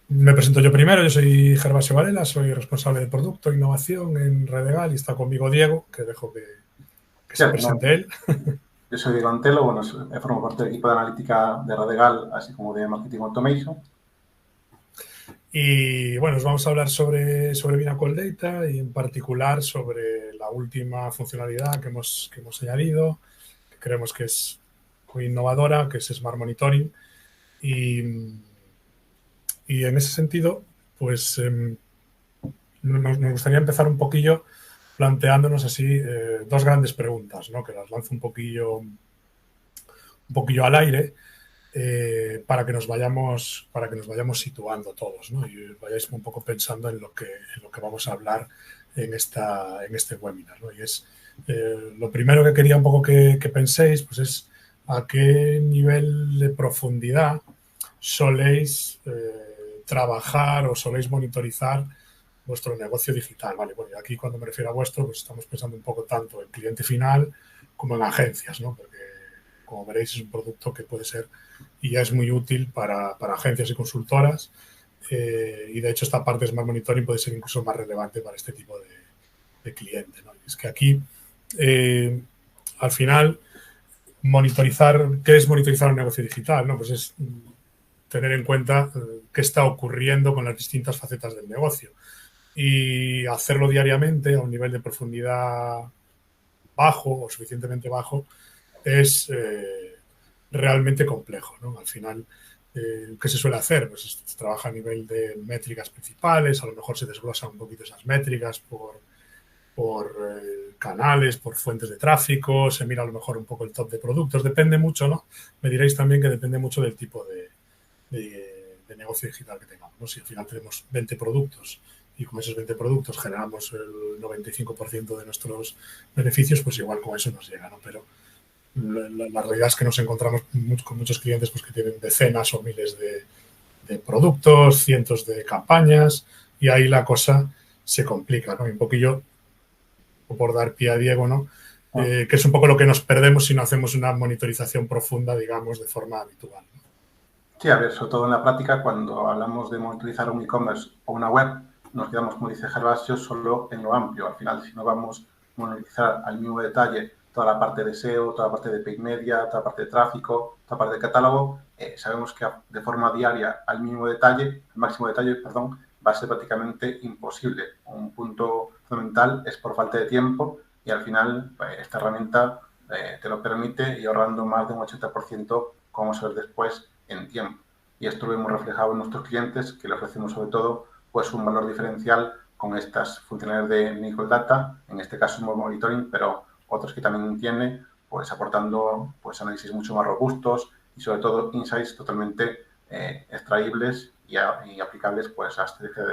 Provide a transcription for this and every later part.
Me presento yo primero, yo soy Gervasio Varela, soy responsable de producto e innovación en Redegal y está conmigo Diego, que dejo que se Cierto, no, presente él. yo soy Diego Antelo, bueno, formo parte del equipo de analítica de Radegal, así como de Marketing Automation. Y bueno, os vamos a hablar sobre Vinacol Data y en particular sobre la última funcionalidad que hemos añadido, que creemos que es muy innovadora, que es Smart Monitoring. Y, y en ese sentido, pues nos gustaría empezar un poquillo planteándonos así dos grandes preguntas, ¿no? Que las lanzo un poquillo al aire para que nos vayamos situando todos, ¿no? Y vayáis un poco pensando en lo que vamos a hablar en este webinar, ¿no? Y es lo primero que quería un poco que penséis, pues es a qué nivel de profundidad soléis trabajar o soléis monitorizar vuestro negocio digital, ¿vale? Bueno, y aquí cuando me refiero a vuestro, pues estamos pensando un poco tanto en cliente final como en agencias, ¿no? Porque, como veréis, es un producto que puede ser y ya es muy útil para agencias y consultoras y, de hecho, esta parte de Smart Monitoring puede ser incluso más relevante para este tipo de cliente, ¿no? Y es que aquí, al final, ¿qué es monitorizar un negocio digital? ¿No? Pues es tener en cuenta qué está ocurriendo con las distintas facetas del negocio y hacerlo diariamente a un nivel de profundidad bajo o suficientemente bajo es realmente complejo, ¿no? Al final, ¿qué se suele hacer? Pues se trabaja a nivel de métricas principales, a lo mejor se desglosan un poquito esas métricas por canales, por fuentes de tráfico, se mira a lo mejor un poco el top de productos, depende mucho, ¿no? Me diréis también que depende mucho del tipo de negocio digital que tengamos, ¿no? Si al final tenemos 20 productos y con esos 20 productos generamos el 95% de nuestros beneficios, pues igual con eso nos llega, ¿no? Pero la realidad es que nos encontramos con muchos clientes pues, que tienen decenas o miles de productos, cientos de campañas, y ahí la cosa se complica, ¿no? Y un poquillo, por dar pie a Diego, ¿no? Que es un poco lo que nos perdemos si no hacemos una monitorización profunda, digamos, de forma habitual, ¿no? Sí, a ver, sobre todo en la práctica, cuando hablamos de monitorizar un e-commerce o una web, nos quedamos, como dice Gervasio, solo en lo amplio. Al final, si no vamos a monitorizar al mismo detalle toda la parte de SEO, toda la parte de paid media, toda la parte de tráfico, toda la parte de catálogo, sabemos que de forma diaria al mínimo detalle, al máximo detalle, perdón, va a ser prácticamente imposible. Un punto fundamental es por falta de tiempo y al final esta herramienta te lo permite y ahorrando más de un 80%, como vamos a ver después, en tiempo. Y esto lo hemos reflejado en nuestros clientes, que le ofrecemos sobre todo pues un valor diferencial con estas funcionalidades de Nickel Data, en este caso un monitoring, pero otros que también tiene, pues aportando pues análisis mucho más robustos y sobre todo insights totalmente extraíbles y aplicables pues a estrategia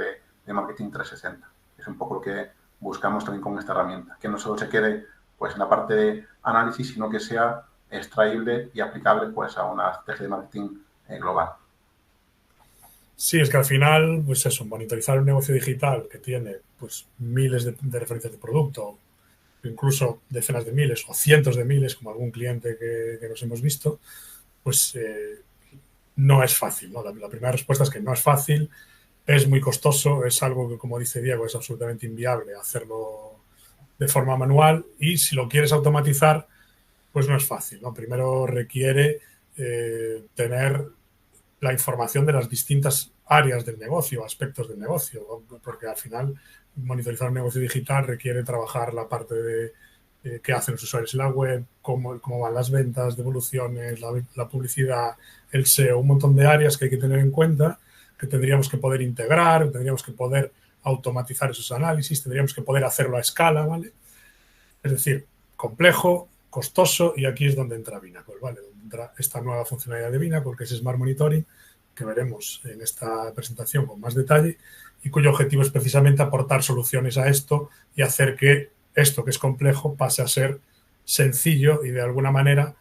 de marketing 360. Es un poco lo que buscamos también con esta herramienta, que no solo se quede pues en la parte de análisis, sino que sea extraíble y aplicable pues a una estrategia de marketing global. Sí, es que al final, pues eso, monitorizar un negocio digital que tiene pues miles de referencias de producto, incluso decenas de miles o cientos de miles, como algún cliente que nos hemos visto, pues no es fácil, ¿no? La primera respuesta es que no es fácil, es muy costoso, es algo que, como dice Diego, es absolutamente inviable hacerlo de forma manual y si lo quieres automatizar, pues no es fácil, ¿no? Primero requiere tener la información de las distintas áreas del negocio, aspectos del negocio, porque al final monitorizar un negocio digital requiere trabajar la parte de qué hacen los usuarios en la web, cómo van las ventas, devoluciones, la publicidad, el SEO, un montón de áreas que hay que tener en cuenta, que tendríamos que poder integrar, tendríamos que poder automatizar esos análisis, tendríamos que poder hacerlo a escala, ¿vale? Es decir, complejo, costoso, y aquí es donde entra Vinacol, ¿vale? Donde entra esta nueva funcionalidad de Vinacol, que es Smart Monitoring, que veremos en esta presentación con más detalle, y cuyo objetivo es precisamente aportar soluciones a esto y hacer que esto, que es complejo, pase a ser sencillo y, de alguna manera,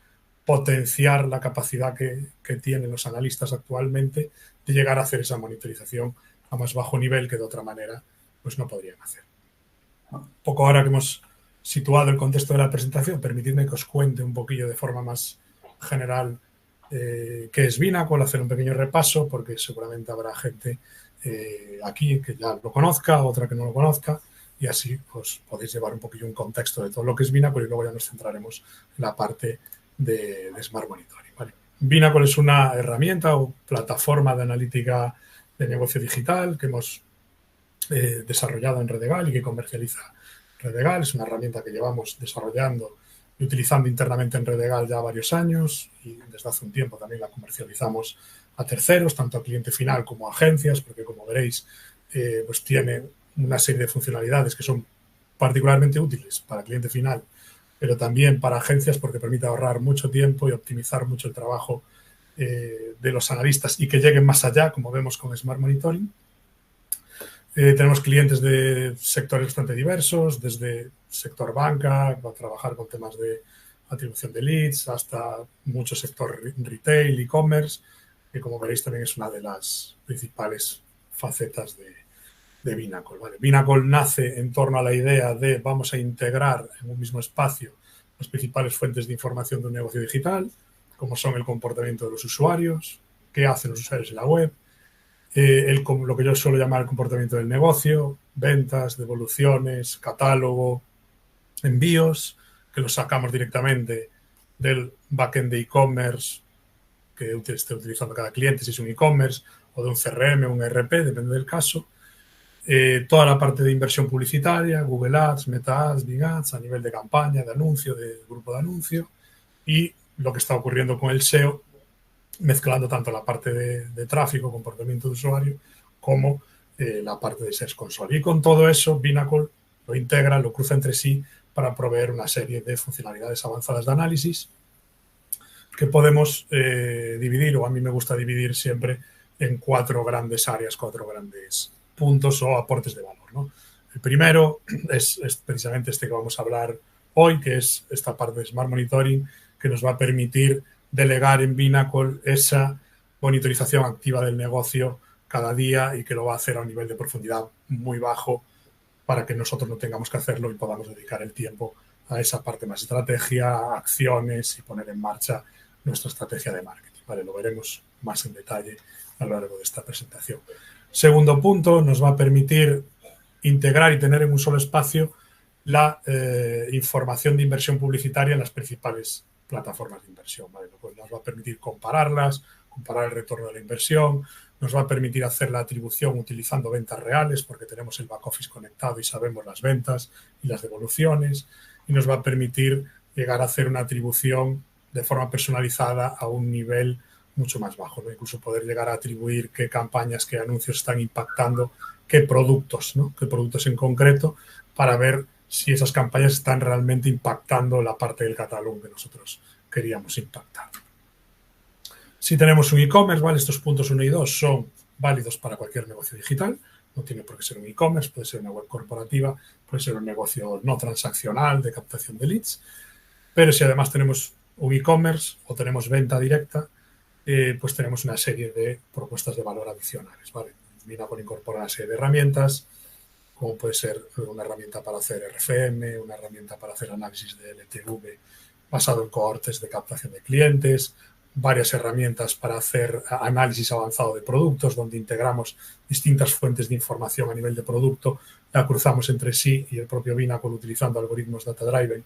potenciar la capacidad que tienen los analistas actualmente de llegar a hacer esa monitorización a más bajo nivel que de otra manera pues no podrían hacer. Poco ahora que hemos situado el contexto de la presentación, permitidme que os cuente un poquillo de forma más general qué es Binacol, hacer un pequeño repaso, porque seguramente habrá gente aquí que ya lo conozca, otra que no lo conozca, y así pues podéis llevar un poquillo un contexto de todo lo que es Binacol y luego ya nos centraremos en la parte de Smart Monitoring. ¿Vale? Binacol es una herramienta o plataforma de analítica de negocio digital que hemos desarrollado en Redegal y que comercializa Redegal. Es una herramienta que llevamos desarrollando y utilizando internamente en Redegal ya varios años y desde hace un tiempo también la comercializamos a terceros, tanto a cliente final como a agencias, porque como veréis, pues tiene una serie de funcionalidades que son particularmente útiles para cliente final, pero también para agencias porque permite ahorrar mucho tiempo y optimizar mucho el trabajo de los analistas y que lleguen más allá, como vemos con Smart Monitoring. Tenemos clientes de sectores bastante diversos, desde sector banca, para trabajar con temas de atribución de leads, hasta mucho sector retail, e-commerce, que como veréis también es una de las principales facetas de Binacol. ¿Vale? Binacol nace en torno a la idea de vamos a integrar en un mismo espacio las principales fuentes de información de un negocio digital, como son el comportamiento de los usuarios, qué hacen los usuarios en la web, lo que yo suelo llamar el comportamiento del negocio, ventas, devoluciones, catálogo, envíos, que los sacamos directamente del backend de e-commerce que esté utilizando cada cliente, si es un e-commerce o de un CRM o un ERP, depende del caso. Toda la parte de inversión publicitaria, Google Ads, Meta Ads, Bing Ads, a nivel de campaña, de anuncio, de grupo de anuncio, y lo que está ocurriendo con el SEO, mezclando tanto la parte de tráfico, comportamiento de usuario, como la parte de Search Console. Y con todo eso, Binacol lo integra, lo cruza entre sí para proveer una serie de funcionalidades avanzadas de análisis que podemos dividir, o a mí me gusta dividir siempre en 4 grandes áreas, 4 grandes puntos o aportes de valor, ¿no? El primero es precisamente este que vamos a hablar hoy, que es esta parte de Smart Monitoring, que nos va a permitir delegar en Binacol esa monitorización activa del negocio cada día y que lo va a hacer a un nivel de profundidad muy bajo para que nosotros no tengamos que hacerlo y podamos dedicar el tiempo a esa parte más estrategia, acciones y poner en marcha nuestra estrategia de marketing. Vale, lo veremos más en detalle a lo largo de esta presentación. Segundo punto, nos va a permitir integrar y tener en un solo espacio la información de inversión publicitaria en las principales plataformas de inversión, ¿vale? Lo cual nos va a permitir compararlas, comparar el retorno de la inversión, nos va a permitir hacer la atribución utilizando ventas reales porque tenemos el back office conectado y sabemos las ventas y las devoluciones, y nos va a permitir llegar a hacer una atribución de forma personalizada a un nivel mucho más bajo, ¿no? Incluso poder llegar a atribuir qué campañas, qué anuncios están impactando, qué productos, ¿no? Qué productos en concreto, para ver si esas campañas están realmente impactando la parte del catálogo que nosotros queríamos impactar. Si tenemos un e-commerce, ¿vale? Estos puntos 1 y 2 son válidos para cualquier negocio digital. No tiene por qué ser un e-commerce, puede ser una web corporativa, puede ser un negocio no transaccional de captación de leads. Pero si además tenemos un e-commerce o tenemos venta directa, pues tenemos una serie de propuestas de valor adicionales, ¿vale? Binacol incorpora una serie de herramientas, como puede ser una herramienta para hacer RFM, una herramienta para hacer análisis de LTV basado en cohortes de captación de clientes, varias herramientas para hacer análisis avanzado de productos, donde integramos distintas fuentes de información a nivel de producto, la cruzamos entre sí y el propio Binacol, utilizando algoritmos data-driven,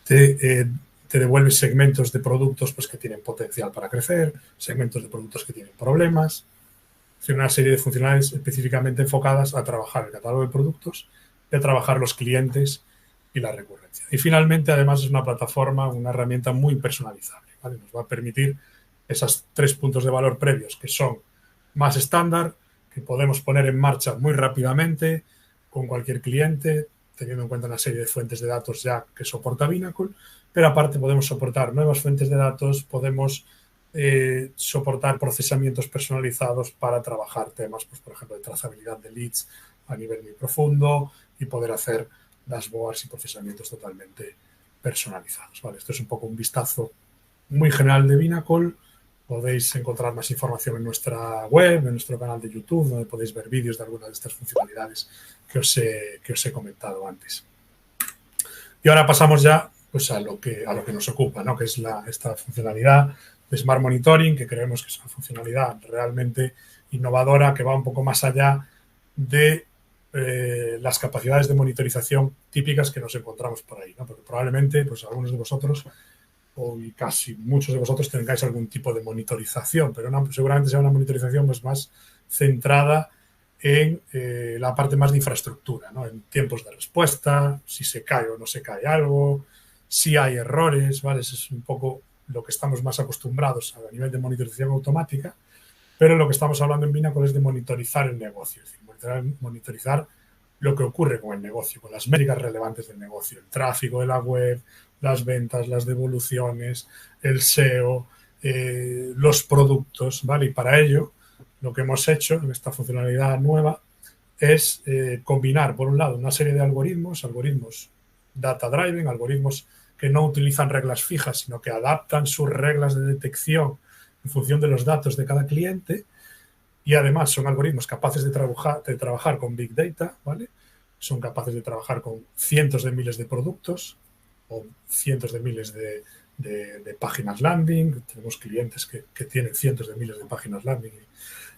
te devuelve segmentos de productos pues, que tienen potencial para crecer, segmentos de productos que tienen problemas. Tiene una serie de funcionalidades específicamente enfocadas a trabajar el catálogo de productos y a trabajar los clientes y la recurrencia. Y finalmente, además, es una plataforma, una herramienta muy personalizable, ¿vale? Nos va a permitir esos 3 puntos de valor previos que son más estándar, que podemos poner en marcha muy rápidamente con cualquier cliente, teniendo en cuenta una serie de fuentes de datos ya que soporta Binacol, pero aparte podemos soportar nuevas fuentes de datos, podemos soportar procesamientos personalizados para trabajar temas, pues, por ejemplo, de trazabilidad de leads a nivel muy profundo y poder hacer dashboards y procesamientos totalmente personalizados, ¿vale? Esto es un poco un vistazo muy general de Binacol. Podéis encontrar más información en nuestra web, en nuestro canal de YouTube, donde podéis ver vídeos de algunas de estas funcionalidades que os he comentado antes. Y ahora pasamos ya pues, a lo que nos ocupa, ¿no? Que es esta funcionalidad Smart Monitoring, que creemos que es una funcionalidad realmente innovadora, que va un poco más allá de las capacidades de monitorización típicas que nos encontramos por ahí, ¿no? Porque probablemente pues algunos de vosotros o casi muchos de vosotros tengáis algún tipo de monitorización, pero seguramente sea una monitorización pues, más centrada en la parte más de infraestructura, ¿no? En tiempos de respuesta, si se cae o no se cae algo, si hay errores, ¿vale? Eso es un poco lo que estamos más acostumbrados a nivel de monitorización automática, pero lo que estamos hablando en Binacol es de monitorizar el negocio, es decir, monitorizar lo que ocurre con el negocio, con las métricas relevantes del negocio, el tráfico de la web, las ventas, las devoluciones, el SEO, los productos, ¿vale? Y para ello, lo que hemos hecho en esta funcionalidad nueva es combinar, por un lado, una serie de algoritmos data-driven, algoritmos que no utilizan reglas fijas, sino que adaptan sus reglas de detección en función de los datos de cada cliente, y además son algoritmos capaces de trabajar con Big Data, ¿vale? Son capaces de trabajar con cientos de miles de productos o cientos de miles de páginas landing. Tenemos clientes que tienen cientos de miles de páginas landing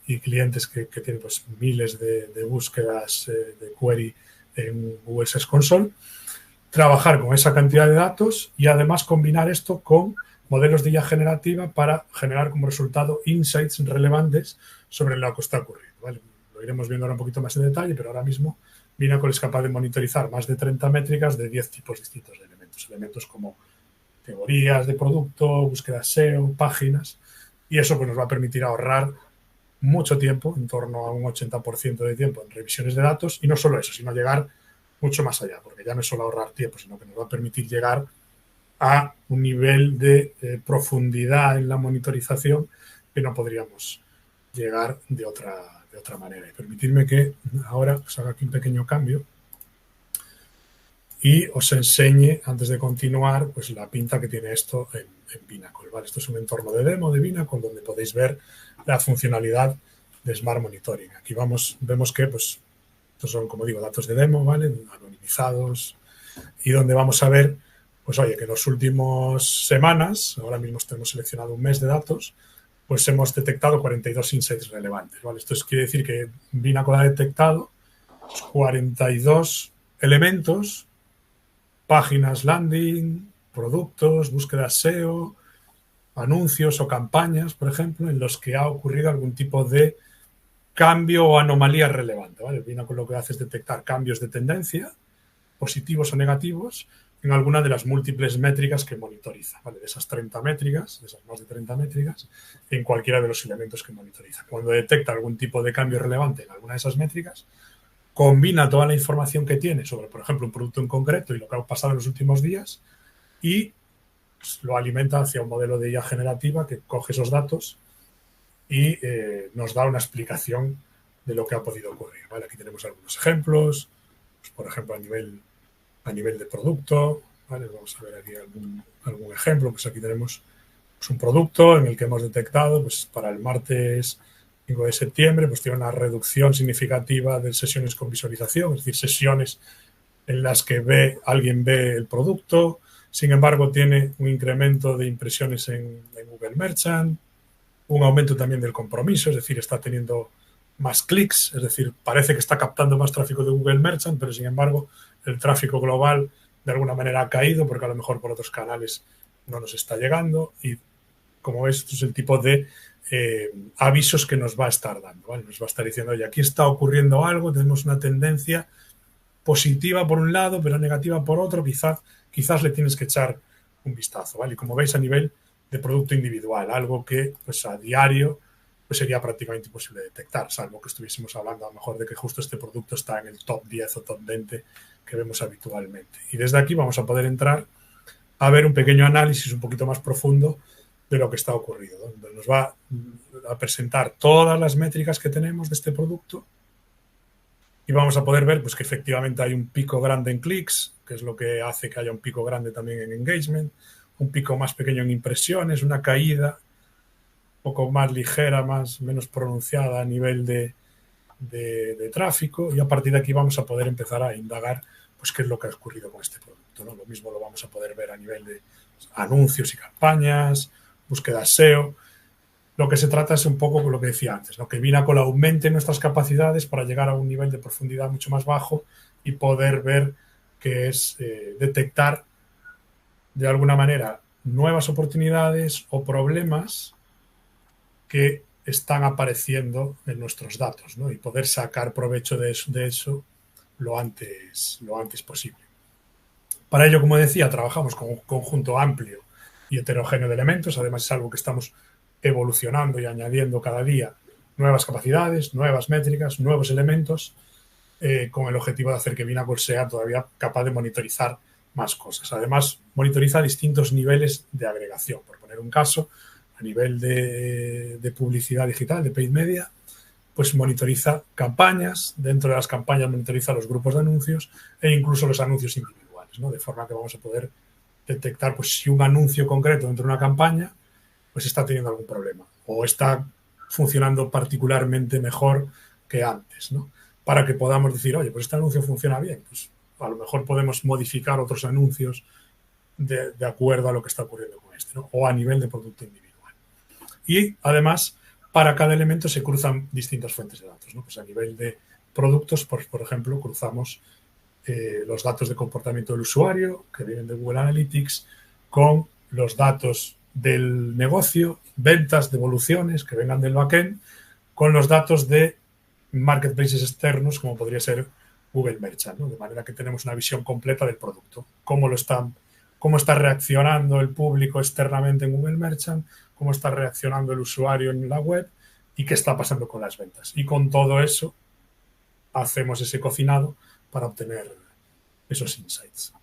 y clientes que tienen pues, miles de búsquedas de query en Google Search Console. Trabajar con esa cantidad de datos y además combinar esto con modelos de IA generativa para generar como resultado insights relevantes sobre lo que está ocurriendo, ¿vale? Lo iremos viendo ahora un poquito más en detalle, pero ahora mismo Binacol es capaz de monitorizar más de 30 métricas de 10 tipos distintos de elementos. Elementos como categorías de producto, búsqueda SEO, páginas, y eso pues, nos va a permitir ahorrar mucho tiempo, en torno a un 80% de tiempo en revisiones de datos, y no solo eso, sino llegar mucho más allá, porque ya no es solo ahorrar tiempo, sino que nos va a permitir llegar a un nivel de profundidad en la monitorización que no podríamos llegar de otra manera. Y permitidme que ahora os haga aquí un pequeño cambio y os enseñe, antes de continuar, pues la pinta que tiene esto en Binacol, ¿vale? Esto es un entorno de demo de Binacol donde podéis ver la funcionalidad de Smart Monitoring. Aquí vemos que pues, estos son, como digo, datos de demo, ¿vale? Anonimizados, y donde vamos a ver pues oye, que en las últimas semanas, ahora mismo hemos seleccionado un mes de datos, pues hemos detectado 42 insights relevantes, ¿vale? Esto quiere decir que Binacol ha detectado 42 elementos, páginas landing, productos, búsquedas SEO, anuncios o campañas, por ejemplo, en los que ha ocurrido algún tipo de cambio o anomalía relevante, ¿vale? Binacol lo que hace es detectar cambios de tendencia, positivos o negativos, en alguna de las múltiples métricas que monitoriza, ¿vale? De esas 30 métricas, de esas más de 30 métricas, en cualquiera de los elementos que monitoriza. Cuando detecta algún tipo de cambio relevante en alguna de esas métricas, combina toda la información que tiene sobre, por ejemplo, un producto en concreto y lo que ha pasado en los últimos días y lo alimenta hacia un modelo de IA generativa que coge esos datos y nos da una explicación de lo que ha podido ocurrir, ¿vale? Aquí tenemos algunos ejemplos, pues, por ejemplo, a nivel de producto, ¿vale? Vamos a ver aquí algún ejemplo. Pues aquí tenemos pues, un producto en el que hemos detectado pues, para el martes 5 de septiembre pues tiene una reducción significativa de sesiones con visualización, es decir, sesiones en las que alguien ve el producto. Sin embargo, tiene un incremento de impresiones en Google Merchant, un aumento también del compromiso, es decir, está teniendo más clics, es decir, parece que está captando más tráfico de Google Merchant, pero sin embargo el tráfico global de alguna manera ha caído porque a lo mejor por otros canales no nos está llegando y como ves, esto es el tipo de avisos que nos va a estar dando, ¿vale? Nos va a estar diciendo, oye, aquí está ocurriendo algo, tenemos una tendencia positiva por un lado, pero negativa por otro, quizás le tienes que echar un vistazo, ¿vale? Y como veis a nivel de producto individual, algo que pues a diario pues sería prácticamente imposible detectar, salvo que estuviésemos hablando a lo mejor de que justo este producto está en el top 10 o top 20 que vemos habitualmente. Y desde aquí vamos a poder entrar a ver un pequeño análisis un poquito más profundo de lo que está ocurriendo, ¿no? Donde nos va a presentar todas las métricas que tenemos de este producto y vamos a poder ver pues, que efectivamente hay un pico grande en clics, que es lo que hace que haya un pico grande también en engagement, un pico más pequeño en impresiones, una caída un poco más ligera, menos pronunciada a nivel de tráfico, y a partir de aquí vamos a poder empezar a indagar pues qué es lo que ha ocurrido con este producto, ¿no? Lo mismo lo vamos a poder ver a nivel de anuncios y campañas, búsqueda SEO. Lo que se trata es un poco lo que decía antes, ¿no? Que Binacol aumente nuestras capacidades para llegar a un nivel de profundidad mucho más bajo y poder ver que es detectar de alguna manera nuevas oportunidades o problemas que están apareciendo en nuestros datos, ¿no? Y poder sacar provecho de eso lo antes posible. Para ello, como decía, trabajamos con un conjunto amplio y heterogéneo de elementos. Además, es algo que estamos evolucionando y añadiendo cada día nuevas capacidades, nuevas métricas, nuevos elementos, con el objetivo de hacer que Binacol sea todavía capaz de monitorizar más cosas. Además, monitoriza distintos niveles de agregación. Por poner un caso, a nivel de publicidad digital, de paid media, pues monitoriza campañas, dentro de las campañas monitoriza los grupos de anuncios e incluso los anuncios individuales, ¿no? De forma que vamos a poder detectar pues, si un anuncio concreto dentro de una campaña pues está teniendo algún problema o está funcionando particularmente mejor que antes, ¿no? Para que podamos decir, oye, pues este anuncio funciona bien, pues a lo mejor podemos modificar otros anuncios de acuerdo a lo que está ocurriendo con este, ¿no? O a nivel de producto individual. Y además, para cada elemento se cruzan distintas fuentes de datos, ¿no? Pues a nivel de productos, por ejemplo, cruzamos los datos de comportamiento del usuario que vienen de Google Analytics con los datos del negocio, ventas, devoluciones que vengan del backend, con los datos de marketplaces externos como podría ser Google Merchant, ¿no? De manera que tenemos una visión completa del producto, cómo está reaccionando el público externamente en Google Merchant, cómo está reaccionando el usuario en la web y qué está pasando con las ventas. Y con todo eso hacemos ese cocinado para obtener esos insights.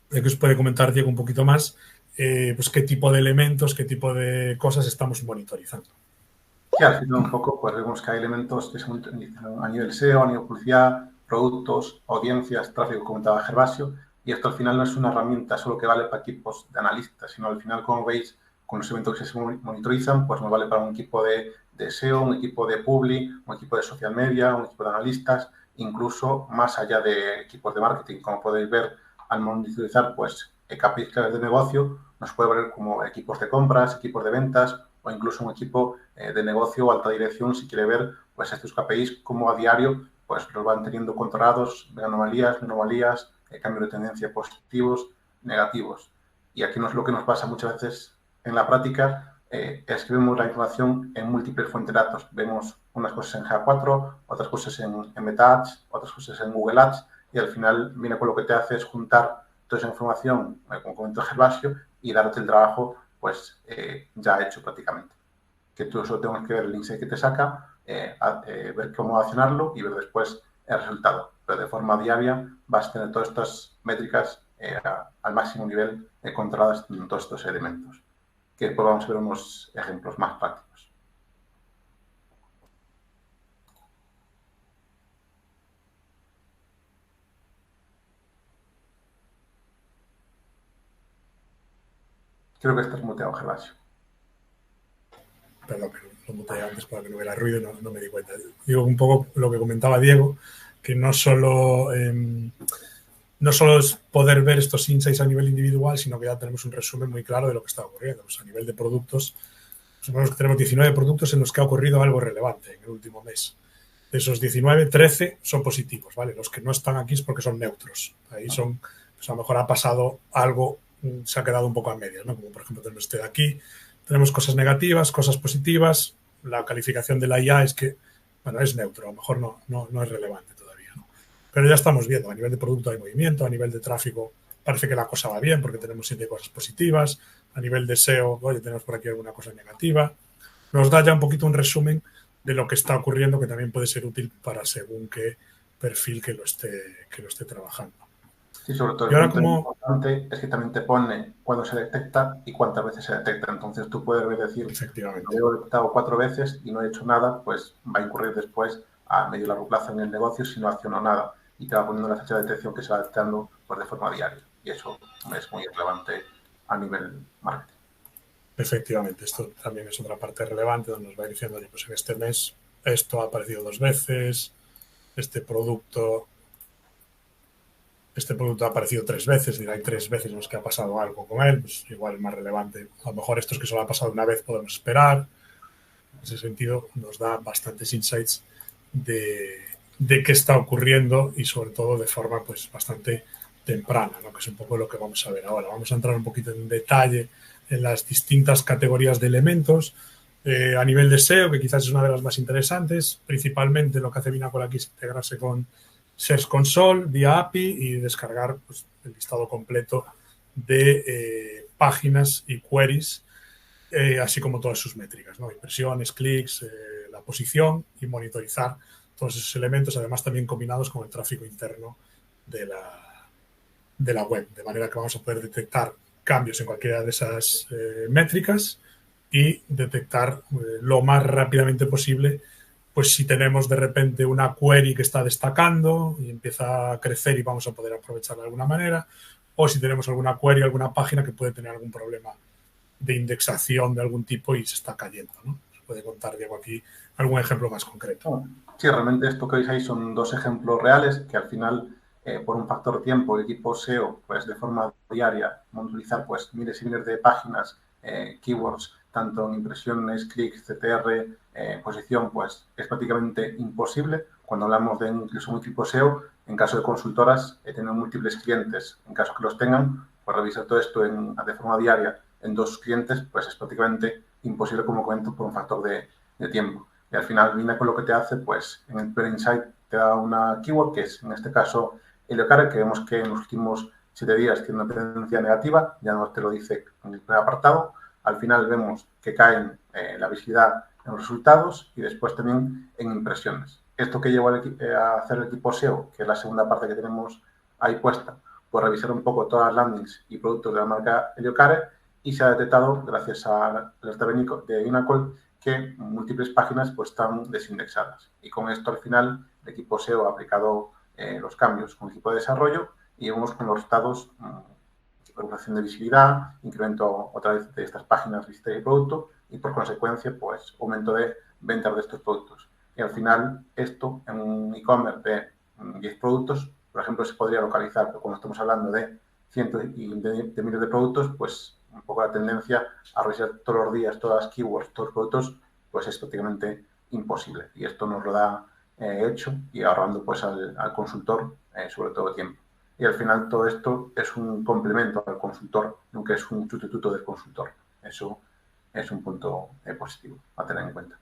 ¿Qué os puede comentar, Diego, un poquito más? Pues qué tipo de elementos, qué tipo de cosas estamos monitorizando. Sí, al final un poco pues vemos que hay elementos que se monitorizan a nivel SEO, a nivel publicidad, productos, audiencias, tráfico, comentaba Gervasio, y esto al final no es una herramienta solo que vale para equipos de analistas, sino al final, como veis, con los eventos que se monitorizan, pues nos vale para un equipo de SEO, un equipo de Publi, un equipo de social media, un equipo de analistas, incluso más allá de equipos de marketing. Como podéis ver, al monitorizar pues KPIs claves de negocio, nos puede valer como equipos de compras, equipos de ventas o incluso un equipo de negocio o alta dirección si quiere ver pues estos KPIs como a diario pues los van teniendo controlados, de anomalías, no anomalías, cambios de tendencia positivos, negativos. Y aquí no es lo que nos pasa muchas veces en la práctica, es que vemos la información en múltiples fuentes de datos. Vemos unas cosas en GA4, otras cosas en Meta Ads, otras cosas en Google Ads, y al final viene con lo que te hace es juntar toda esa información, como comentó Gervasio, y darte el trabajo pues ya hecho prácticamente. Que tú solo tengas que ver el insight que te saca, ver cómo accionarlo y ver después el resultado. Pero de forma diaria vas a tener todas estas métricas al máximo nivel controladas en todos estos elementos. Que después vamos a ver unos ejemplos más prácticos. Creo que estás muteado, Gervasio. Perdón, pero lo muteé antes para que no hubiera ruido y no me di cuenta. Digo un poco lo que comentaba Diego, que no solo es poder ver estos insights a nivel individual, sino que ya tenemos un resumen muy claro de lo que está ocurriendo. Pues a nivel de productos, supongamos que tenemos 19 productos en los que ha ocurrido algo relevante en el último mes. De esos 19, 13 son positivos, ¿vale? Los que no están aquí es porque son neutros. Ahí son, pues a lo mejor ha pasado algo, se ha quedado un poco a medias, ¿no? Como por ejemplo tenemos este de aquí. Tenemos cosas negativas, cosas positivas. La calificación de la IA es que, bueno, es neutro, a lo mejor no es relevante todavía, ¿no? Pero ya estamos viendo, a nivel de producto hay movimiento, a nivel de tráfico parece que la cosa va bien porque tenemos 7 cosas positivas, a nivel de SEO, oye, tenemos por aquí alguna cosa negativa. Nos da ya un poquito un resumen de lo que está ocurriendo, que también puede ser útil para según qué perfil que lo esté trabajando. Sí, sobre todo Y ahora, el punto importante es que también te pone cuándo se detecta y cuántas veces se detecta. Entonces tú puedes decir, efectivamente, lo he detectado 4 veces y no he hecho nada, pues va a incurrir después a medio largo plazo en el negocio si no acciono nada y te va poniendo la fecha de detección que se va detectando pues, de forma diaria. Y eso es muy relevante a nivel marketing. efectivamente, esto también es otra parte relevante donde nos va diciendo, oye, pues en este mes esto ha aparecido 2 veces, este producto este producto ha aparecido 3 veces, hay 3 veces en las que ha pasado algo con él, pues igual es más relevante. A lo mejor estos que solo ha pasado una vez podemos esperar. En ese sentido, nos da bastantes insights de qué está ocurriendo y sobre todo de forma pues bastante temprana, ¿no? Que es un poco lo que vamos a ver ahora. Vamos a entrar un poquito en detalle en las distintas categorías de elementos a nivel de SEO, que quizás es una de las más interesantes. Principalmente lo que hace Binacol aquí es integrarse con Search Console vía API y descargar pues, el listado completo de páginas y queries, así como todas sus métricas, ¿no? Impresiones, clics, la posición y monitorizar todos esos elementos, además también combinados con el tráfico interno de la web, de manera que vamos a poder detectar cambios en cualquiera de esas métricas y detectar lo más rápidamente posible, pues si tenemos de repente una query que está destacando y empieza a crecer y vamos a poder aprovecharla de alguna manera, o si tenemos alguna query, alguna página que puede tener algún problema de indexación de algún tipo y se está cayendo, ¿no? ¿Se puede contar, Diego, aquí algún ejemplo más concreto? Sí, realmente esto que veis ahí son 2 ejemplos reales que al final, por un factor tiempo, el equipo SEO, pues de forma diaria, monitorizar pues miles y miles de páginas, keywords, tanto en impresiones, clics, CTR, posición, pues es prácticamente imposible. Cuando hablamos de incluso un equipo SEO, en caso de consultoras, tener múltiples clientes, en caso que los tengan, pues revisar todo esto de forma diaria en 2 clientes, pues es prácticamente imposible, como comento, por un factor de tiempo. Y al final Binacol lo que te hace, pues en el Peer Insight te da una keyword que es, en este caso, Heliocare, que vemos que en los últimos 7 días tiene una tendencia negativa, ya no te lo dice en el primer apartado. Al final vemos que caen la visibilidad en los resultados y después también en impresiones. Esto que llevó a hacer el equipo SEO, que es la segunda parte que tenemos ahí puesta, pues revisar un poco todas las landings y productos de la marca Heliocare y se ha detectado, gracias al alerta de Binacol, que múltiples páginas pues están desindexadas. Y con esto al final el equipo SEO ha aplicado los cambios con el equipo de desarrollo y vemos con los resultados recuperación de visibilidad, incremento otra vez de estas páginas visita y producto y por consecuencia pues aumento de ventas de estos productos. Y al final esto en un e-commerce de 10 productos, por ejemplo, se podría localizar, pero cuando estamos hablando de cientos y de miles de productos, pues un poco la tendencia a revisar todos los días todas las keywords, todos los productos, pues es prácticamente imposible. Y esto nos lo da hecho y ahorrando pues al consultor sobre todo tiempo. Y al final todo esto es un complemento al consultor, nunca es un sustituto del consultor. Eso es un punto positivo a tener en cuenta.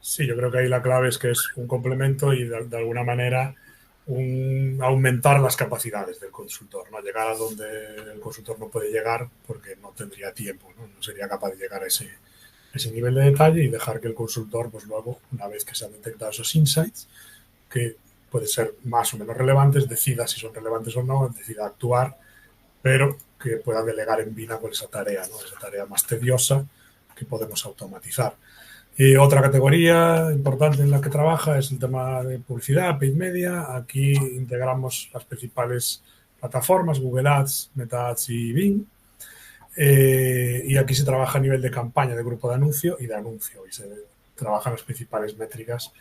Sí, yo creo que ahí la clave es que es un complemento y de alguna manera aumentar las capacidades del consultor, ¿no? Llegar a donde el consultor no puede llegar porque no tendría tiempo, no sería capaz de llegar a ese nivel de detalle y dejar que el consultor, pues luego, una vez que se han detectado esos insights, que pueden ser más o menos relevantes, decida si son relevantes o no, decida actuar, pero que pueda delegar en Binacol esa tarea, ¿no? Esa tarea más tediosa que podemos automatizar. Y otra categoría importante en la que trabaja es el tema de publicidad, paid media. Aquí integramos las principales plataformas, Google Ads, Meta Ads y Bing. Y aquí se trabaja a nivel de campaña, de grupo de anuncio y de anuncio. Y se trabajan las principales métricas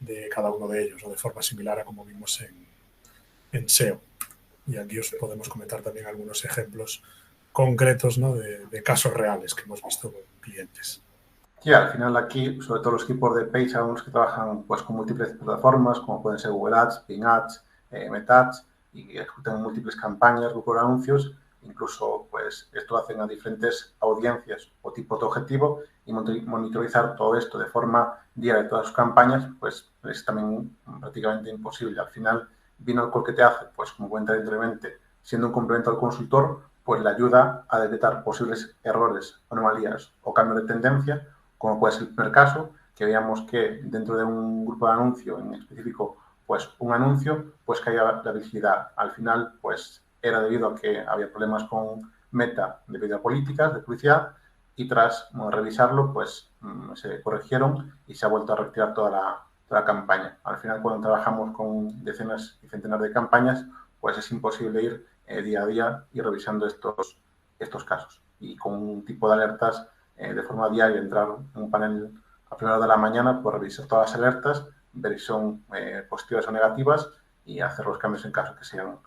de cada uno de ellos, ¿no? De forma similar a como vimos en SEO. Y aquí os podemos comentar también algunos ejemplos concretos, ¿no? de casos reales que hemos visto con clientes. Sí, al final aquí, sobre todo los equipos de Page, sabemos que trabajan pues, con múltiples plataformas, como pueden ser Google Ads, Bing Ads, Meta Ads, y ejecutan múltiples campañas, grupos de anuncios, incluso pues esto lo hacen a diferentes audiencias o tipos de objetivo y monitorizar todo esto de forma diaria de todas sus campañas, pues es también prácticamente imposible. Al final, Binacol que te hace, pues como cuenta anteriormente, siendo un complemento al consultor, pues le ayuda a detectar posibles errores, anomalías o cambios de tendencia, como puede ser el primer caso, que veamos que dentro de un grupo de anuncio en específico, pues un anuncio, pues caía la visibilidad. Al final, pues era debido a que había problemas con Meta debido a políticas de publicidad y tras revisarlo, pues se corrigieron y se ha vuelto a retirar toda la campaña. Al final, cuando trabajamos con decenas y centenares de campañas, pues es imposible ir día a día y revisando estos casos. Y con un tipo de alertas de forma diaria, entrar en un panel a primera hora de la mañana, pues revisar todas las alertas, ver si son positivas o negativas y hacer los cambios en caso que sean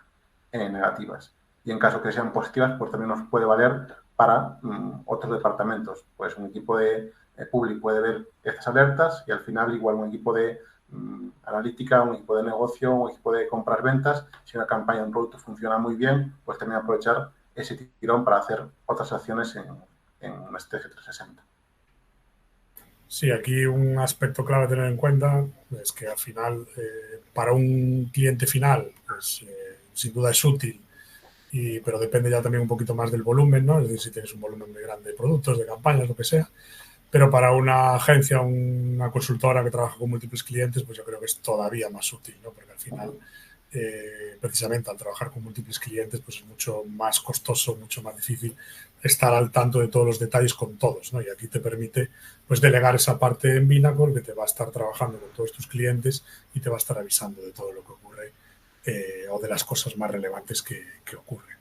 negativas. Y en caso que sean positivas, pues también nos puede valer para otros departamentos. Pues un equipo de public puede ver estas alertas y al final igual un equipo de analítica, un equipo de negocio, un equipo de compras-ventas, si una campaña de un producto funciona muy bien, pues también aprovechar ese tirón para hacer otras acciones en una estrategia 360. Sí, aquí un aspecto clave a tener en cuenta es que al final, para un cliente final, pues sin duda es útil, pero depende ya también un poquito más del volumen, ¿no? Es decir, si tienes un volumen muy grande de productos, de campañas, lo que sea. Pero para una agencia, una consultora que trabaja con múltiples clientes, pues yo creo que es todavía más útil, ¿no? Porque al final, precisamente al trabajar con múltiples clientes, pues es mucho más costoso, mucho más difícil estar al tanto de todos los detalles con todos, ¿no? Y aquí te permite, pues, delegar esa parte en Binacol, que te va a estar trabajando con todos tus clientes y te va a estar avisando de todo lo que ocurre o de las cosas más relevantes que ocurren.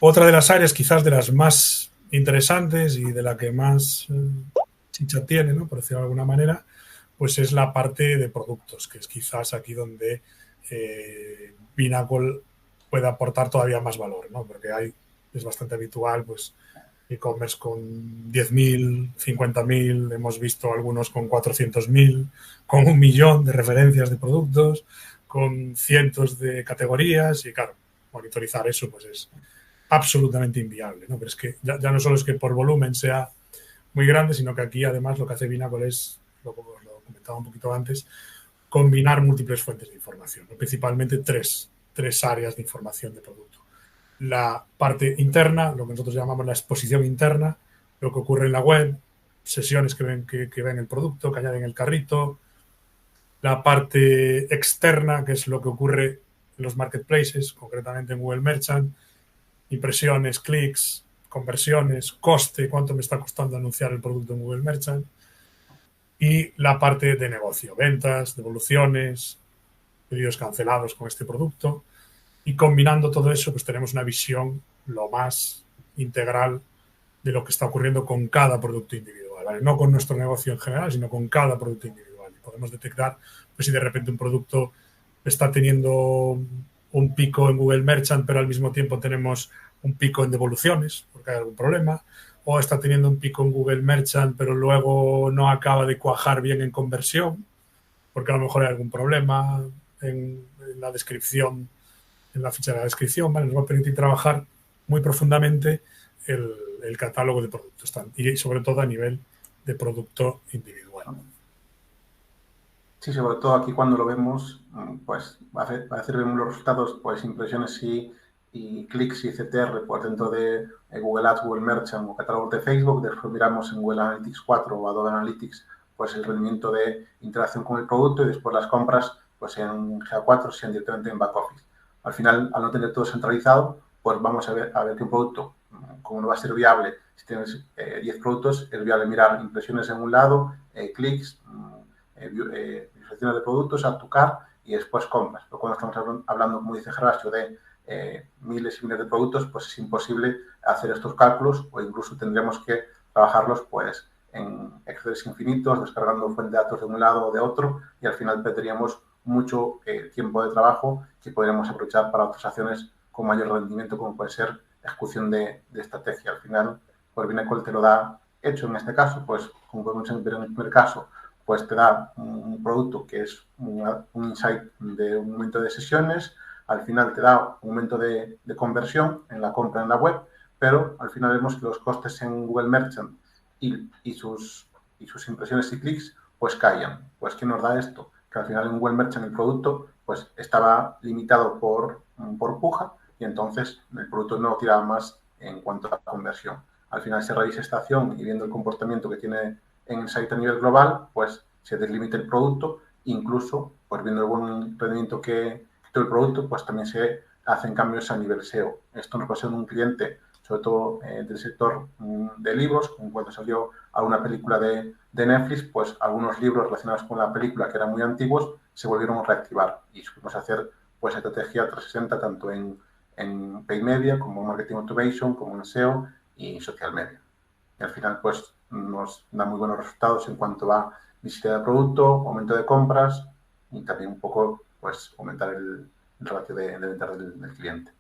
Otra de las áreas, quizás de las más interesantes y de la que más chicha tiene, ¿no? Por decirlo de alguna manera, pues es la parte de productos, que es quizás aquí donde Binacol puede aportar todavía más valor, ¿no? Porque es bastante habitual, pues, e-commerce con 10.000, 50.000, hemos visto algunos con 400.000, con 1.000.000 de referencias de productos, con cientos de categorías y, claro, monitorizar eso pues es absolutamente inviable, ¿no? Pero es que ya no solo es que por volumen sea muy grande, sino que aquí además lo que hace Binacol es, lo comentaba un poquito antes, combinar múltiples fuentes de información, ¿no? Principalmente tres áreas de información de producto. La parte interna, lo que nosotros llamamos la exposición interna, lo que ocurre en la web, sesiones que ven el producto, que añaden el carrito. La parte externa, que es lo que ocurre en los marketplaces, concretamente en Google Merchant, impresiones, clics, conversiones, coste, cuánto me está costando anunciar el producto en Google Merchant, y la parte de negocio, ventas, devoluciones, pedidos cancelados con este producto, y combinando todo eso, pues tenemos una visión lo más integral de lo que está ocurriendo con cada producto individual, ¿vale? No con nuestro negocio en general, sino con cada producto individual. Y podemos detectar, pues, si de repente un producto está teniendo un pico en Google Merchant, pero al mismo tiempo tenemos un pico en devoluciones, porque hay algún problema, o está teniendo un pico en Google Merchant, pero luego no acaba de cuajar bien en conversión, porque a lo mejor hay algún problema en la descripción, en la ficha de la descripción, ¿vale? Nos va a permitir trabajar muy profundamente el catálogo de productos y sobre todo a nivel de producto individual. Sí, sobre todo aquí cuando lo vemos, pues va a hacer vemos los resultados, pues impresiones y clics y CTR pues dentro de Google Ads, Google Merchant o catálogo de Facebook. Después miramos en Google Analytics 4 o Adobe Analytics pues el rendimiento de interacción con el producto y después las compras pues en GA4 sean directamente en back office. Al final, al no tener todo centralizado, pues vamos a ver qué producto, como no va a ser viable, si tienes 10 productos, es viable mirar impresiones en un lado, clics, visualizaciones de productos, add to cart y después compras. Pero cuando estamos hablando, como dice Gervasio, de miles y miles de productos, pues es imposible hacer estos cálculos o incluso tendríamos que trabajarlos pues en Excel infinitos, descargando fuente de datos de un lado o de otro y al final perderíamos mucho tiempo de trabajo que podríamos aprovechar para otras acciones con mayor rendimiento, como puede ser ejecución de estrategia. Al final, pues Binacol te lo da hecho en este caso, pues como podemos ver en el primer caso, pues te da un producto que es un insight de un momento de sesiones, al final te da un momento de conversión en la compra en la web, pero al final vemos que los costes en Google Merchant y sus impresiones y clics pues caían. Pues ¿qué nos da esto? Que al final en Google Merchant el producto pues estaba limitado por puja y entonces el producto no tiraba más en cuanto a conversión. Al final se realiza esta acción y viendo el comportamiento que tiene en el site a nivel global, pues se deslimita el producto, incluso pues viendo el buen rendimiento que tiene el producto, pues también se hacen cambios a nivel SEO. Esto nos pasó en un cliente, sobre todo del sector de libros, como cuando salió alguna película de Netflix, pues algunos libros relacionados con la película que eran muy antiguos se volvieron a reactivar y supimos hacer pues estrategia 360 tanto en paid media como en marketing automation, como en SEO y social media. Y al final pues nos da muy buenos resultados en cuanto a visita de producto, aumento de compras y también un poco pues aumentar el ratio de venta del cliente.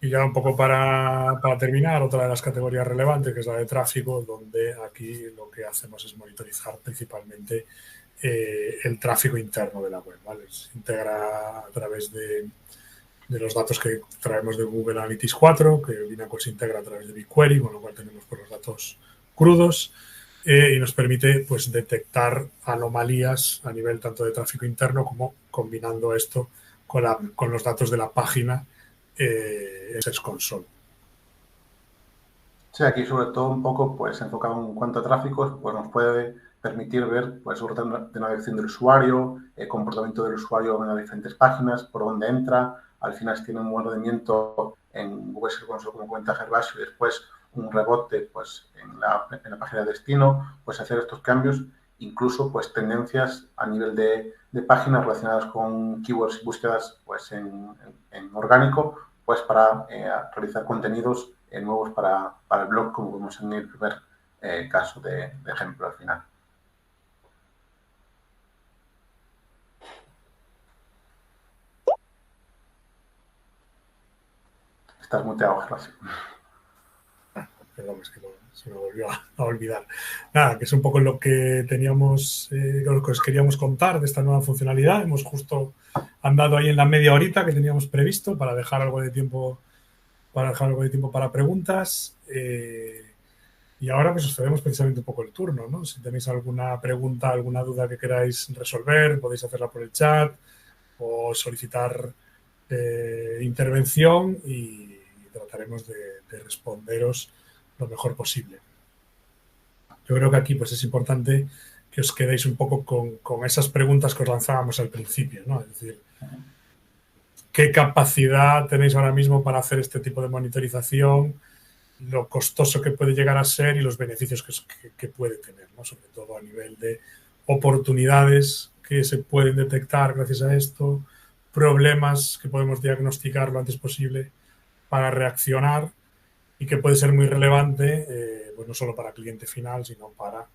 Y ya un poco para terminar, otra de las categorías relevantes, que es la de tráfico, donde aquí lo que hacemos es monitorizar principalmente el tráfico interno de la web, ¿vale? Se integra a través de los datos que traemos de Google Analytics 4, que Binacol se integra a través de BigQuery, con lo cual tenemos pues, los datos crudos y nos permite pues, detectar anomalías a nivel tanto de tráfico interno como combinando esto con los datos de la página Search Console. Sí, aquí sobre todo un poco pues enfocado en cuanto a tráficos, pues nos puede permitir ver pues su ruta de navegación del usuario, el comportamiento del usuario en las diferentes páginas, por dónde entra, al final si tiene un buen rendimiento en Google Search Console como cuenta Gervasio y después un rebote pues en la página de destino, pues hacer estos cambios, incluso pues tendencias a nivel de páginas relacionadas con keywords y búsquedas pues en orgánico, pues para realizar contenidos nuevos para el blog, como vemos en el primer caso de ejemplo al final. Estás muteado, Gervasio. Perdón, es que se me volvió a olvidar. Nada, que es un poco lo que teníamos, lo que os queríamos contar de esta nueva funcionalidad. Hemos justo andado ahí en la media horita que teníamos previsto para dejar algo de tiempo para preguntas. Y ahora pues os cedemos precisamente un poco el turno, ¿no? Si tenéis alguna pregunta, alguna duda que queráis resolver, podéis hacerla por el chat o solicitar intervención y trataremos de responderos lo mejor posible. Yo creo que aquí pues es importante que os quedéis un poco con esas preguntas que os lanzábamos al principio, ¿no? Es decir, ¿qué capacidad tenéis ahora mismo para hacer este tipo de monitorización? Lo costoso que puede llegar a ser y los beneficios que puede tener, ¿no? Sobre todo a nivel de oportunidades que se pueden detectar gracias a esto, problemas que podemos diagnosticar lo antes posible para reaccionar y que puede ser muy relevante, pues no solo para cliente final, sino para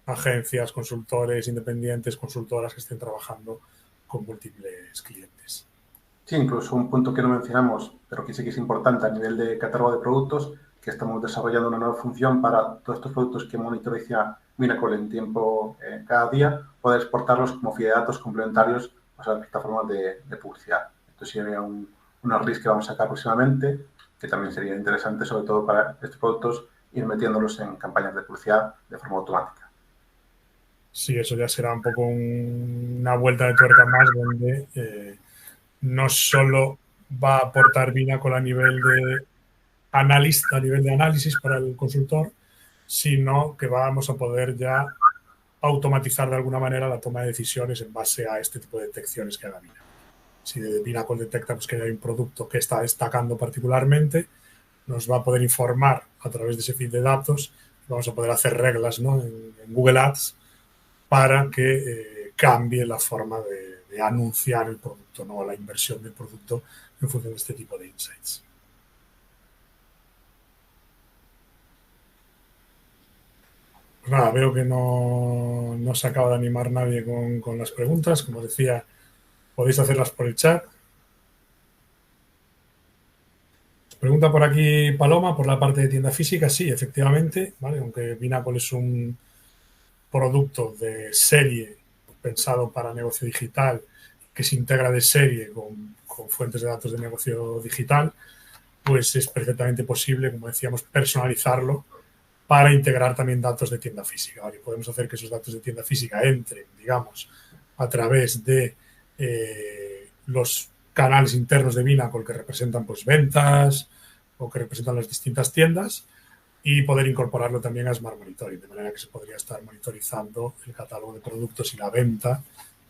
agencias, consultores independientes, consultoras que estén trabajando con múltiples clientes. Sí, incluso un punto que no mencionamos, pero que sí que es importante a nivel de catálogo de productos, que estamos desarrollando una nueva función para todos estos productos que monitoriza Binacol en tiempo cada día, poder exportarlos como feed de datos complementarios a las plataformas de publicidad. Esto sería una release que vamos a sacar próximamente, que también sería interesante, sobre todo para estos productos, ir metiéndolos en campañas de publicidad de forma automática. Sí, eso ya será un poco una vuelta de tuerca más donde no solo va a aportar Binacol a nivel de analista, a nivel de análisis para el consultor, sino que vamos a poder ya automatizar de alguna manera la toma de decisiones en base a este tipo de detecciones que haga Binacol. Si Binacol detecta pues, que hay un producto que está destacando particularmente, nos va a poder informar a través de ese feed de datos. Vamos a poder hacer reglas, ¿no? en Google Ads para que cambie la forma de anunciar el producto, ¿no? La inversión del producto en función de este tipo de insights. Pues nada, veo que no se acaba de animar nadie con las preguntas. Como decía, podéis hacerlas por el chat. Pregunta por aquí Paloma, por la parte de tienda física. Sí, efectivamente, ¿vale? Aunque Binacol es un producto de serie pensado para negocio digital que se integra de serie con fuentes de datos de negocio digital, pues es perfectamente posible, como decíamos, personalizarlo para integrar también datos de tienda física. ¿Vale? Podemos hacer que esos datos de tienda física entren, digamos, a través de los canales internos de Binacol que representan pues ventas o que representan las distintas tiendas y poder incorporarlo también a Smart Monitoring, de manera que se podría estar monitorizando el catálogo de productos y la venta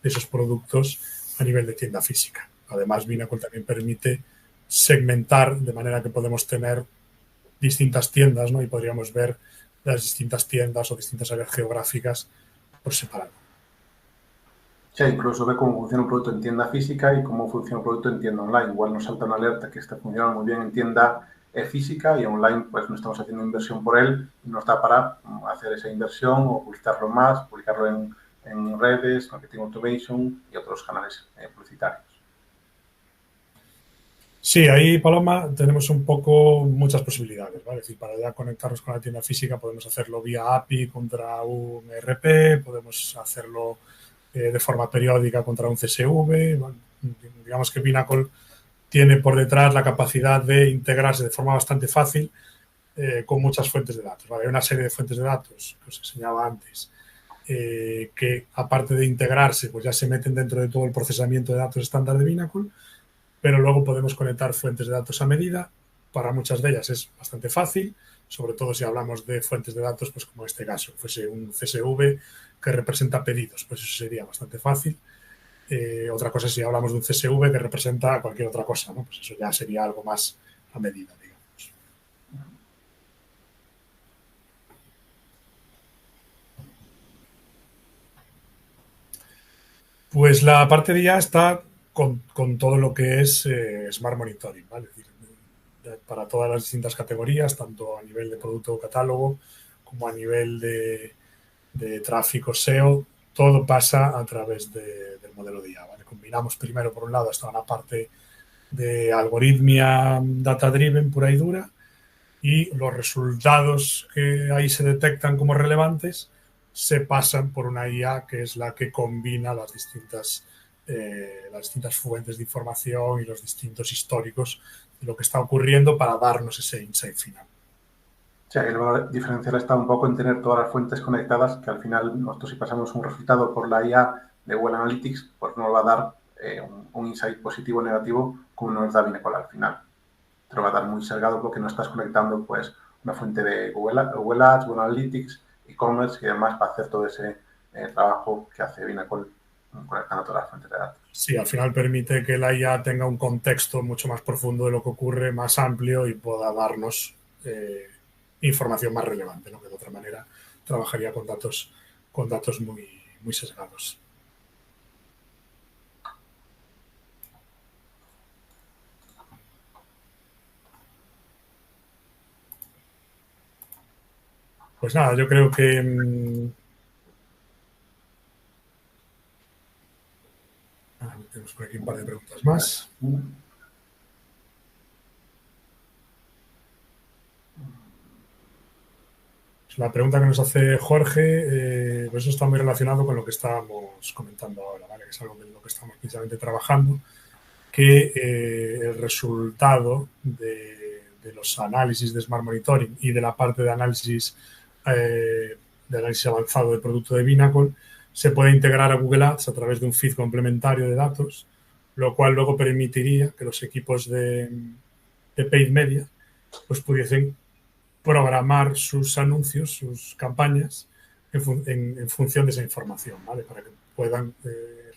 de esos productos a nivel de tienda física. Además, Binacol también permite segmentar de manera que podemos tener distintas tiendas, ¿no? Y podríamos ver las distintas tiendas o distintas áreas geográficas por separado. Sí, incluso ve cómo funciona un producto en tienda física y cómo funciona un producto en tienda online. Igual nos salta una alerta que está funcionando muy bien en tienda física y online pues no estamos haciendo inversión por él y nos da para hacer esa inversión o publicarlo más, publicarlo en en redes, marketing automation y otros canales publicitarios. Sí, ahí, Paloma, tenemos muchas posibilidades, ¿vale? Es decir, para ya conectarnos con la tienda física podemos hacerlo vía API contra un ERP, podemos hacerlo de forma periódica contra un CSV. Bueno, digamos que Binacol tiene por detrás la capacidad de integrarse de forma bastante fácil con muchas fuentes de datos, ¿vale? Hay una serie de fuentes de datos que os enseñaba antes que, aparte de integrarse, pues ya se meten dentro de todo el procesamiento de datos estándar de Binacol, pero luego podemos conectar fuentes de datos a medida. Para muchas de ellas es bastante fácil, sobre todo si hablamos de fuentes de datos, pues como en este caso, fuese un CSV que representa pedidos, pues eso sería bastante fácil. Otra cosa es si hablamos de un CSV que representa cualquier otra cosa, ¿no? Pues eso ya sería algo más a medida, digamos. Pues la parte de IA está con todo lo que es Smart Monitoring, ¿vale? Es decir, para todas las distintas categorías, tanto a nivel de producto o catálogo como a nivel de tráfico SEO, todo pasa a través del modelo de IA, ¿vale? Combinamos primero, por un lado, hasta una parte de algoritmia data-driven pura y dura, y los resultados que ahí se detectan como relevantes se pasan por una IA que es la que combina las distintas fuentes de información y los distintos históricos de lo que está ocurriendo para darnos ese insight final. O sea, el valor diferencial está un poco en tener todas las fuentes conectadas, que al final nosotros si pasamos un resultado por la IA de Google Analytics, pues nos va a dar un insight positivo o negativo como nos da Binacol al final. Te lo va a dar muy sesgado porque no estás conectando pues una fuente de Google Ads, Google Analytics, e-commerce y demás para hacer todo ese trabajo que hace Binacol conectando todas las fuentes de datos. Sí, al final permite que la IA tenga un contexto mucho más profundo de lo que ocurre, más amplio, y pueda darnos información más relevante, ¿no? Que de otra manera trabajaría con datos muy, muy sesgados. Pues nada, yo creo que tenemos por aquí un par de preguntas más. La pregunta que nos hace Jorge, pues eso está muy relacionado con lo que estábamos comentando ahora, ¿vale? Que es algo de lo que estamos precisamente trabajando, que el resultado de los análisis de Smart Monitoring y de la parte de análisis avanzado del producto de Binacol se puede integrar a Google Ads a través de un feed complementario de datos, lo cual luego permitiría que los equipos de paid media pues pudiesen programar sus anuncios, sus campañas en función de esa información, ¿vale? Para que puedan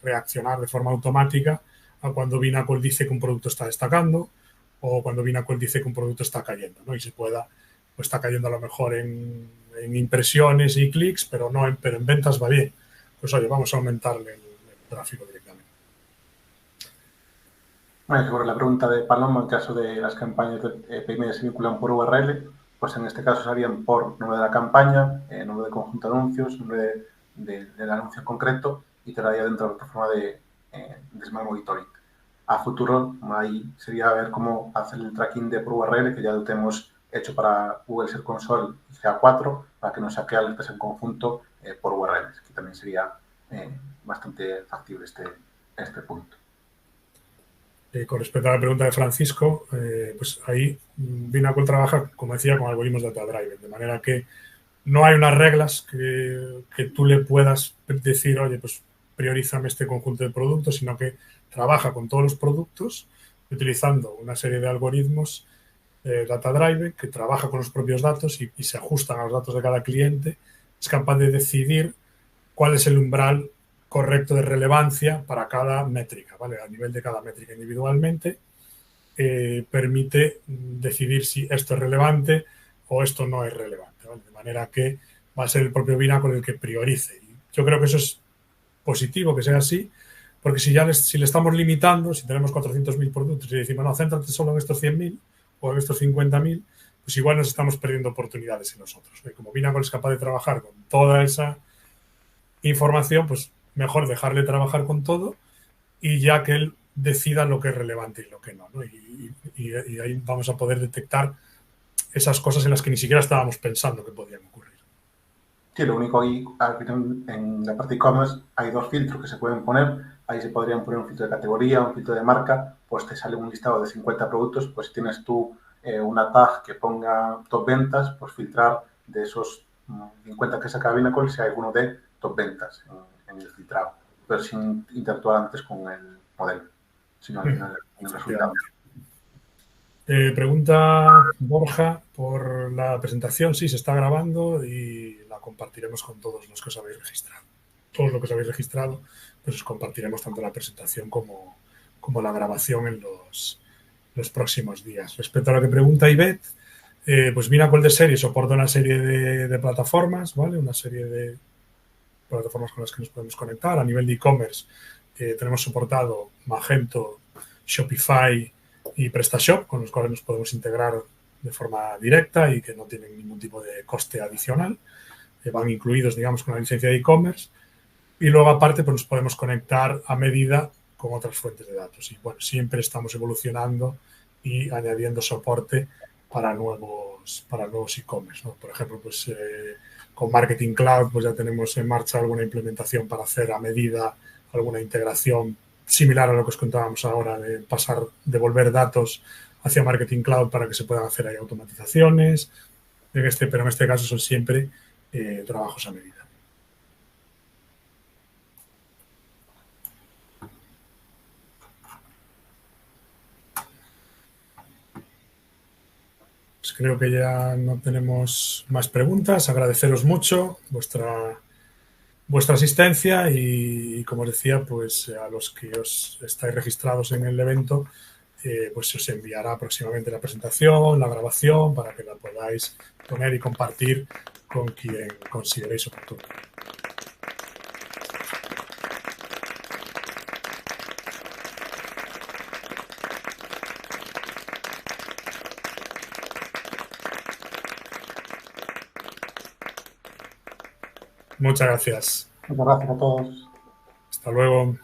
reaccionar de forma automática a cuando Binacol dice que un producto está destacando o cuando Binacol dice que un producto está cayendo, ¿no? Y se pueda, pues está cayendo a lo mejor en impresiones y clics, pero en ventas va bien. Pues oye, vamos a aumentarle el tráfico directamente. Bueno, sobre la pregunta de Paloma, en caso de las campañas de PME se vinculan por URL, pues en este caso serían por nombre de la campaña, nombre de conjunto de anuncios, nombre del anuncio en concreto, y te daría dentro de la plataforma de Smart Monitoring. A futuro, ahí sería ver cómo hacer el tracking de por URL, que ya lo tenemos hecho para Google Search Console y GA4, para que nos saque alertas en conjunto por URLs, que también sería bastante factible este punto. Con respecto a la pregunta de Francisco, pues ahí Binacol trabaja, como decía, con algoritmos de data-driven, de manera que no hay unas reglas que tú le puedas decir, oye, pues priorízame este conjunto de productos, sino que trabaja con todos los productos utilizando una serie de algoritmos data-driven que trabaja con los propios datos y se ajustan a los datos de cada cliente. Es capaz de decidir cuál es el umbral correcto de relevancia para cada métrica, ¿vale? A nivel de cada métrica individualmente, permite decidir si esto es relevante o esto no es relevante, ¿vale? De manera que va a ser el propio Binacol el que priorice. Y yo creo que eso es positivo, que sea así, porque si le estamos limitando, si tenemos 400.000 productos y decimos, no, céntrate solo en estos 100.000 o en estos 50.000, pues igual nos estamos perdiendo oportunidades en nosotros. Como Binacol es capaz de trabajar con toda esa información, pues mejor dejarle trabajar con todo y ya que él decida lo que es relevante y lo que no, ¿no? Y ahí vamos a poder detectar esas cosas en las que ni siquiera estábamos pensando que podían ocurrir. Sí, lo único ahí, en la parte e-commerce hay dos filtros que se pueden poner. Ahí se podrían poner un filtro de categoría, un filtro de marca, pues te sale un listado de 50 productos, pues si tienes tú una tag que ponga top ventas, pues filtrar de esos 50 que saca Binacol si hay alguno de top ventas en el filtrado, pero sin interactuar antes con el modelo, sino al final en el resultado. Efectivamente. Pregunta Borja por la presentación. Sí, se está grabando y la compartiremos con todos los que os habéis registrado. Todos los que os habéis registrado, pues os compartiremos tanto la presentación como la grabación en los próximos días. Respecto a lo que pregunta Ivette, pues Binacol de serie soporta una serie de plataformas, ¿vale? Una serie de plataformas con las que nos podemos conectar. A nivel de e-commerce, tenemos soportado Magento, Shopify y PrestaShop, con los cuales nos podemos integrar de forma directa y que no tienen ningún tipo de coste adicional. Van incluidos, digamos, con la licencia de e-commerce. Y luego, aparte, pues nos podemos conectar a medida con otras fuentes de datos. Y bueno, siempre estamos evolucionando y añadiendo soporte para nuevos e-commerce, ¿no? Por ejemplo, pues con Marketing Cloud pues ya tenemos en marcha alguna implementación para hacer a medida alguna integración similar a lo que os contábamos ahora de pasar, devolver datos hacia Marketing Cloud para que se puedan hacer ahí automatizaciones. Pero en este caso son siempre trabajos a medida. Pues creo que ya no tenemos más preguntas. Agradeceros mucho vuestra asistencia y, como os decía, pues a los que os estáis registrados en el evento, pues se os enviará próximamente la presentación, la grabación, para que la podáis poner y compartir con quien consideréis oportuno. Muchas gracias. Muchas gracias a todos. Hasta luego.